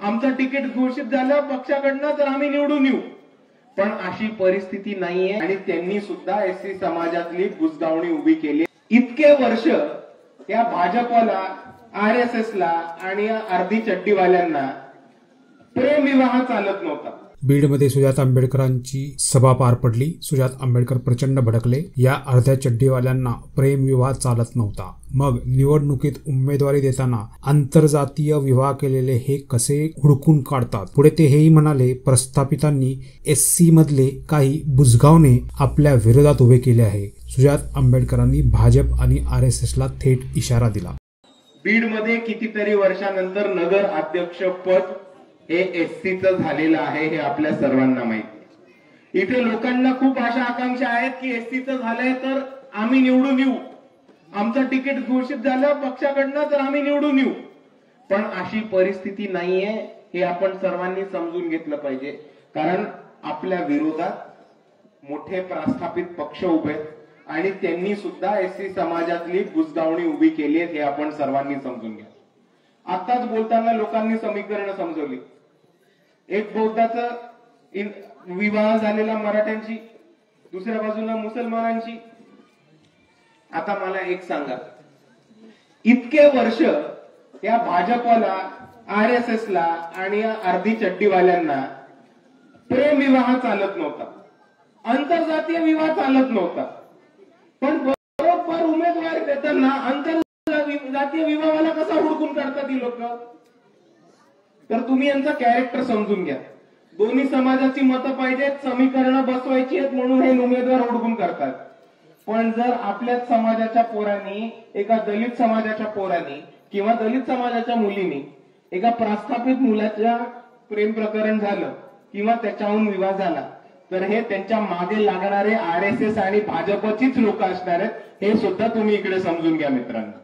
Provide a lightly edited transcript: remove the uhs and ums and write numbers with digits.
आमचं तिकीट घोषित झालं पक्षाकडनं तर आम्ही निवडून येऊ, पण अशी परिस्थिती नाहीये आणि त्यांनी सुद्धा एससी समाजातली बुजगावणी उभी केली। इतके वर्ष या भाजपला, आरएसएसला आणि अर्धी चड्डीवाल्यांना प्रेमविवाह चालत नव्हता। बीडमध्ये सुजाता आंबेडकरांची सभा पार पडली। सुजाता आंबेडकर प्रचंड भडकले। या अर्ध्या चड्डीवाल्यांना प्रेमविवाह चालत नव्हता। मग निवडणुकीत उमेदवारी देताना आंतरजातीय विवाह केलेले हे कसे हुडकून काढतात? पुढे ते हेही म्हणाले, प्रस्थापितांनी एससी मधले काही बुजगावणे आपल्या विरोधात उभे केले आहे। सुजाता आंबेडकरांनी भाजप आणि आरएसएसला थेट इशारा दिला। बीडमध्ये कितीतरी वर्षानंतर नगर अध्यक्ष पद हे एससीचं झालेलं आहे, हे आपल्या सर्वांना माहिती। इथे लोकांना खूप आशा आकांक्षा आहेत की एससीचं झालंय तर आम्ही निवडून येऊ, आमचं तिकीट घोषित झालं पक्षाकडनं तर आम्ही निवडून येऊ, पण अशी परिस्थिती नाहीये, हे आपण सर्वांनी समजून घेतलं पाहिजे। कारण आपल्या विरोधात मोठे प्रस्थापित पक्ष उभे आणि त्यांनी सुद्धा एससी समाजातली बुजगावणी उभी केली आहे, हे आपण सर्वांनी समजून घ्या। आताच बोलताना लोकांनी समीकरण समजवली। एक बौद्धाचा विवाह झालेला मराठ्यांची, दुसऱ्या बाजूला मुसलमानांची। आता मला एक सांगा, इतके वर्ष या भाजपला, आरएसएसला आणि अर्धी चड्डीवाल्यांना प्रेमविवाह चालत नव्हता, आंतरजातीय विवाह चालत नव्हता, पण बरोबर उमेदवारी देताना आंतरजातीय विवाहाला कसा हुडकून काढतात ही लोक? तर तुम्ही यांचा कॅरेक्टर समजून घ्या। दोन्ही समाजाची मतं पाहिजेत, समीकरणं बसवायची आहेत म्हणून हे उमेदवार हुडकून करतात। पण जर आपल्याच समाजाच्या पोरांनी, एका दलित समाजाच्या पोरांनी किंवा दलित समाजाच्या मुलींनी एका प्रस्थापित मुलाच्या प्रेम प्रकरण झालं किंवा त्याच्याहून विवाह झाला, तर हे त्यांच्या मागे लागणारे आरएसएस आणि भाजपचीच लोक असणार आहेत, हे सुद्धा तुम्ही इकडे समजून घ्या मित्रांनो।